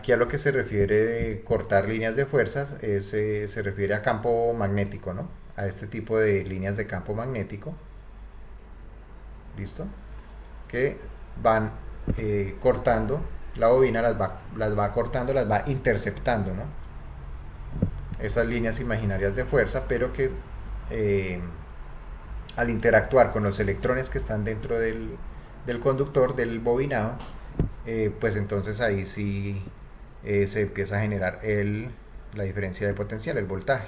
Aquí a lo que se refiere de cortar líneas de fuerza se refiere a campo magnético, ¿no? A este tipo de líneas de campo magnético, ¿listo? Que van cortando la bobina, las va cortando, las va interceptando, ¿no? Esas líneas imaginarias de fuerza, pero que eh, al interactuar con los electrones que están dentro del conductor del bobinado, pues entonces ahí sí se empieza a generar la diferencia de potencial, el voltaje.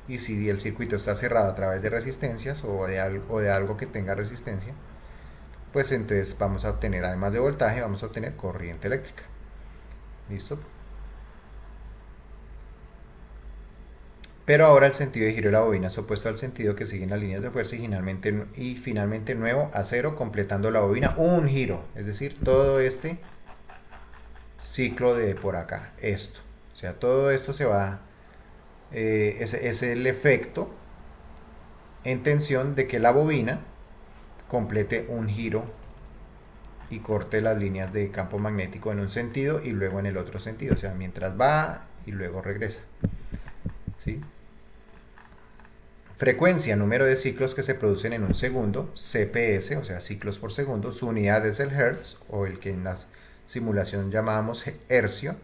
Y si el circuito está cerrado a través de resistencias o de algo que tenga resistencia, pues entonces vamos a obtener, además de voltaje, vamos a obtener corriente eléctrica. ¿Listo? Pero ahora el sentido de giro de la bobina es opuesto al sentido que siguen las líneas de fuerza y finalmente nuevo a cero, completando la bobina un giro. Es decir, todo este ciclo de por acá, esto. O sea, todo esto se va, es el efecto en tensión de que la bobina complete un giro y corte las líneas de campo magnético en un sentido y luego en el otro sentido. O sea, mientras va y luego regresa. ¿Sí? Frecuencia, número de ciclos que se producen en un segundo, CPS, o sea, ciclos por segundo. Su unidad es el Hertz, o el que en la simulación llamábamos hercio,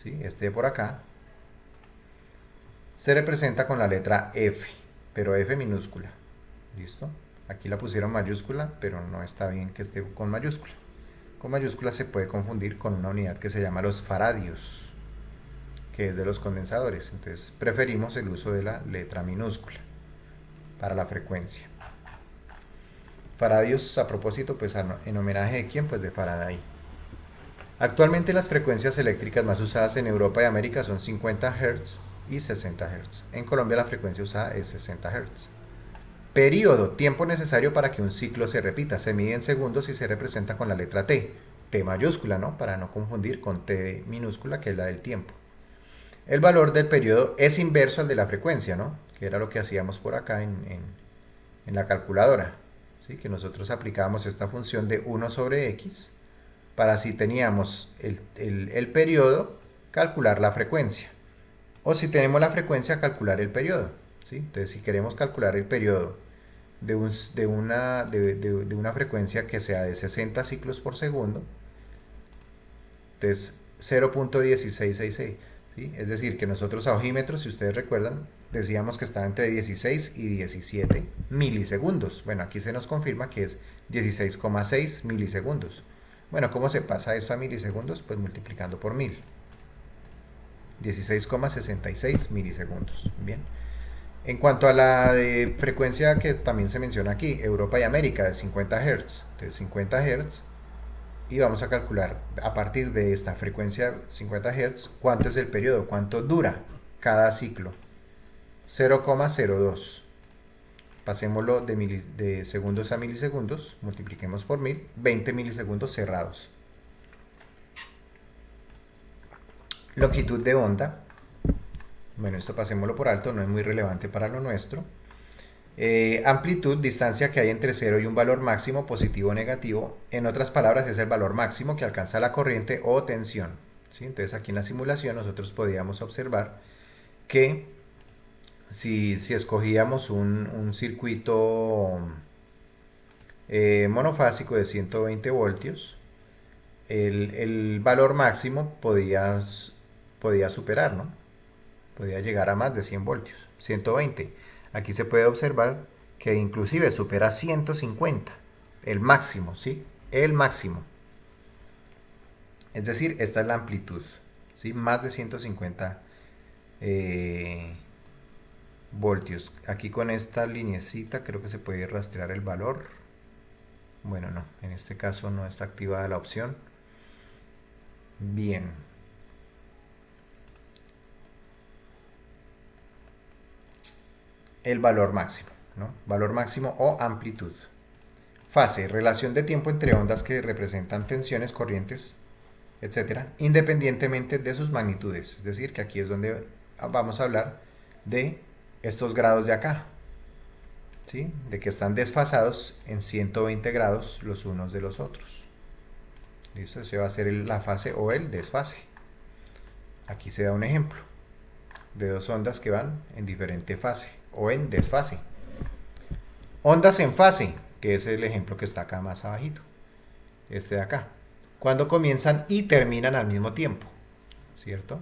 ¿sí? Este de por acá. Se representa con la letra F, pero F minúscula. ¿Listo? Aquí la pusieron mayúscula, pero no está bien que esté con mayúscula. Con mayúscula se puede confundir con una unidad que se llama los faradios, que es de los condensadores. Entonces preferimos el uso de la letra minúscula para la frecuencia. Faradios, a propósito, pues en homenaje de quién, pues de Faraday. Actualmente las frecuencias eléctricas más usadas en Europa y América son 50 Hz y 60 Hz. En Colombia la frecuencia usada es 60 Hz. Periodo, tiempo necesario para que un ciclo se repita. Se mide en segundos y se representa con la letra T. T mayúscula, ¿no? Para no confundir con T minúscula, que es la del tiempo. El valor del periodo es inverso al de la frecuencia, ¿no? Que era lo que hacíamos por acá en la calculadora. ¿Sí? Que nosotros aplicábamos esta función de 1 sobre x para si teníamos el periodo, calcular la frecuencia. O si tenemos la frecuencia, calcular el periodo. ¿Sí? Entonces, si queremos calcular el periodo de una frecuencia que sea de 60 ciclos por segundo, entonces 0.1666. ¿Sí? Es decir, que nosotros a ojímetros, si ustedes recuerdan, decíamos que estaba entre 16 y 17 milisegundos. Bueno, aquí se nos confirma que es 16,6 milisegundos. Bueno, ¿cómo se pasa esto a milisegundos? Pues multiplicando por 1000. 16,66 milisegundos. Bien. En cuanto a la de frecuencia que también se menciona aquí, Europa y América, de 50 Hz. Entonces 50 Hz. Y vamos a calcular a partir de esta frecuencia 50 Hz cuánto es el periodo, cuánto dura cada ciclo. 0,02. Pasémoslo de segundos a milisegundos, multipliquemos por 1000, 20 milisegundos cerrados. Longitud de onda. Bueno, esto pasémoslo por alto, no es muy relevante para lo nuestro. Amplitud, distancia que hay entre 0 y un valor máximo, positivo o negativo. En otras palabras, es el valor máximo que alcanza la corriente o tensión. ¿Sí? Entonces aquí en la simulación nosotros podíamos observar que si escogíamos un circuito monofásico de 120 voltios, el valor máximo podía superar, ¿no? Podía llegar a más de 100 voltios, 120. Aquí se puede observar que inclusive supera 150, el máximo, ¿sí? El máximo. Es decir, esta es la amplitud, ¿sí? Más de 150 voltios. Aquí con esta linecita creo que se puede rastrear el valor. Bueno, no, en este caso no está activada la opción. Bien. El valor máximo, ¿no? Valor máximo o amplitud. Fase, relación de tiempo entre ondas que representan tensiones, corrientes, etcétera, independientemente de sus magnitudes. Es decir, que aquí es donde vamos a hablar de estos grados de acá, ¿sí? De que están desfasados en 120 grados los unos de los otros. ¿Listo? Ese va a ser la fase o el desfase. Aquí se da un ejemplo de dos ondas que van en diferente fase o en desfase. Ondas en fase, que es el ejemplo que está acá más abajito, este de acá, cuando comienzan y terminan al mismo tiempo, ¿cierto?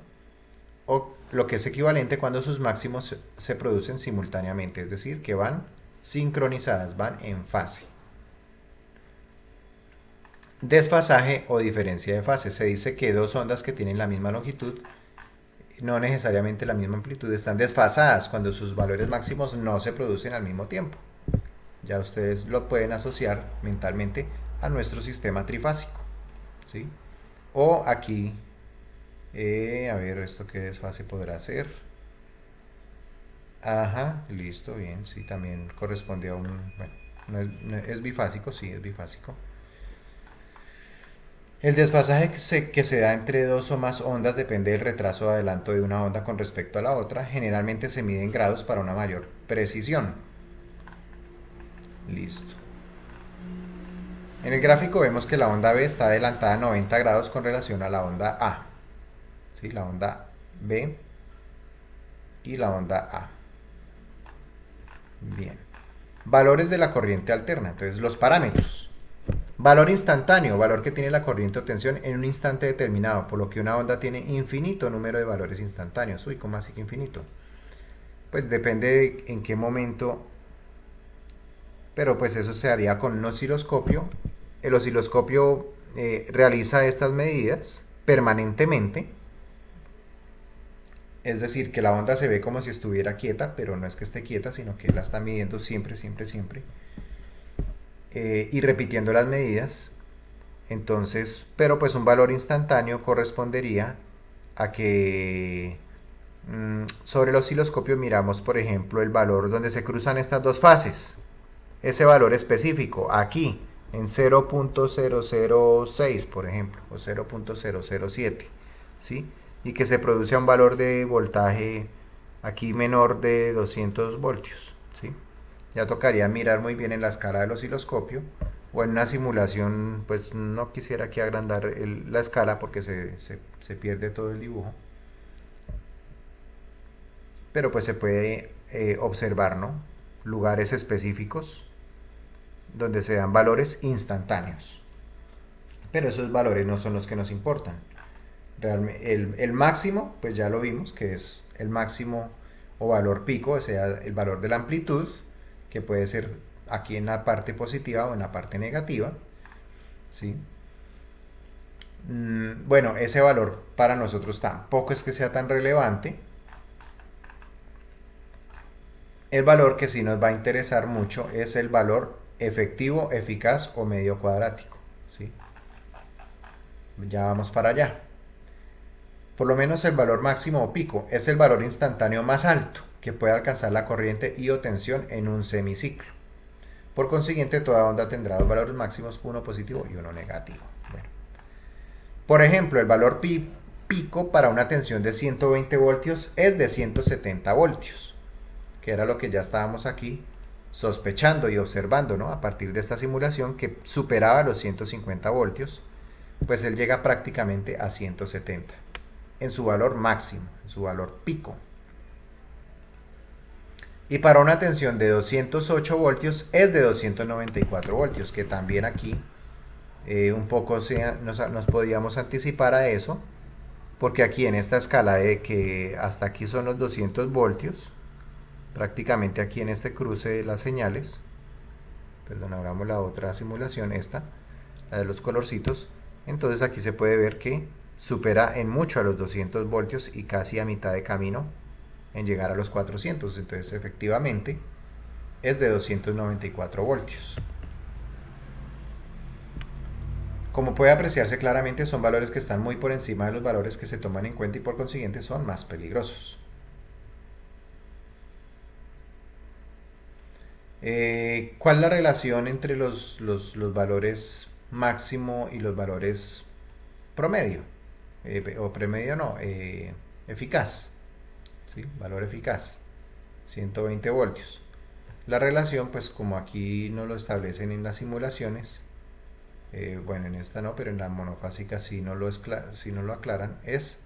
O lo que es equivalente cuando sus máximos se producen simultáneamente, es decir, que van sincronizadas, van en fase. Desfasaje o diferencia de fase. Se dice que dos ondas que tienen la misma longitud, no necesariamente la misma amplitud, están desfasadas cuando sus valores máximos no se producen al mismo tiempo. Ya ustedes lo pueden asociar mentalmente a nuestro sistema trifásico, ¿sí? O aquí, a ver, ¿esto qué desfase podrá ser? Ajá, listo, bien, sí, también corresponde a un, bueno, no es bifásico, sí, es bifásico. El desfasaje que se da entre dos o más ondas depende del retraso o adelanto de una onda con respecto a la otra. Generalmente se mide en grados para una mayor precisión. Listo. En el gráfico vemos que la onda B está adelantada 90 grados con relación a la onda A. ¿Sí? La onda B y la onda A. Bien. Valores de la corriente alterna. Entonces, los parámetros. Valor instantáneo, valor que tiene la corriente o tensión en un instante determinado, por lo que una onda tiene infinito número de valores instantáneos. Uy, ¿cómo así que infinito? Pues depende de en qué momento, pero pues eso se haría con un osciloscopio. El osciloscopio realiza estas medidas permanentemente, es decir, que la onda se ve como si estuviera quieta, pero no es que esté quieta, sino que la está midiendo siempre, siempre, siempre, y repitiendo las medidas. Entonces, pero pues un valor instantáneo correspondería a que sobre el osciloscopio miramos, por ejemplo, el valor donde se cruzan estas dos fases. Ese valor específico, aquí, en 0.006, por ejemplo, o 0.007, ¿sí? Y que se produce a un valor de voltaje aquí menor de 200 voltios, ¿sí? Ya tocaría mirar muy bien en la escala del osciloscopio o en una simulación, pues no quisiera aquí agrandar la escala porque se pierde todo el dibujo. Pero pues se puede observar, ¿no? Lugares específicos donde se dan valores instantáneos. Pero esos valores no son los que nos importan. Realmente, el máximo, pues ya lo vimos, que es el máximo o valor pico, o sea, el valor de la amplitud, que puede ser aquí en la parte positiva o en la parte negativa, ¿sí? Bueno, ese valor para nosotros tampoco es que sea tan relevante. El valor que sí nos va a interesar mucho es el valor efectivo, eficaz o medio cuadrático, ¿sí? Ya vamos para allá. Por lo menos el valor máximo o pico es el valor instantáneo más alto que puede alcanzar la corriente y o tensión en un semiciclo. Por consiguiente, toda onda tendrá dos valores máximos, uno positivo y uno negativo. Bueno. Por ejemplo, el valor pico para una tensión de 120 voltios es de 170 voltios, que era lo que ya estábamos aquí sospechando y observando, ¿no? A partir de esta simulación que superaba los 150 voltios, pues él llega prácticamente a 170 en su valor máximo, en su valor pico. Y para una tensión de 208 voltios es de 294 voltios, que también aquí un poco nos podíamos anticipar a eso, porque aquí en esta escala de que hasta aquí son los 200 voltios, prácticamente aquí en este cruce de las señales, perdón, abramos la otra simulación, esta, la de los colorcitos, entonces aquí se puede ver que supera en mucho a los 200 voltios y casi a mitad de camino en llegar a los 400, entonces efectivamente es de 294 voltios. Como puede apreciarse claramente, son valores que están muy por encima de los valores que se toman en cuenta y por consiguiente son más peligrosos. ¿Cuál es la relación entre los valores máximo y los valores promedio? O promedio no, eficaz, ¿sí? Valor eficaz, 120 voltios. La relación, pues como aquí no lo establecen en las simulaciones, bueno, en esta no, pero en la monofásica sí no lo aclaran, es